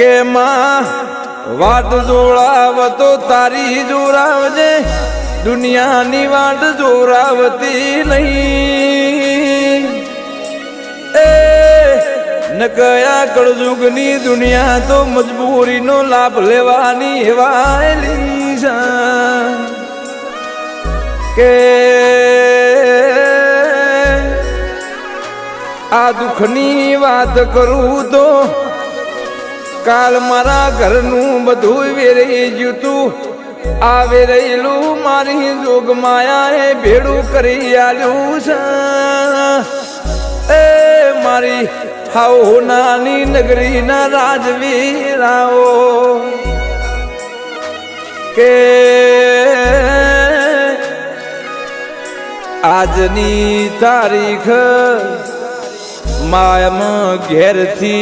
કે માં વાત જોડાવ તો તારી જોરાવજે, દુનિયાની વાત જોરાવતી નહીં. એ ન કયા કળજુગની દુનિયા તો મજબૂરીનો લાભ લેવાની હેવાયેલી છે. કે આ દુઃખની વાત કરું તો કાલ મારા ઘરનું બધું વેરાઈ ગયું તું. આ વેરેલું મારી જોગ માયાએ ભેડું કરી આલ્યું છે. એ મારી હાવ નાની નગરીના રાજવીરાઓ કે આજની તારીખ માયામાં ઘેરથી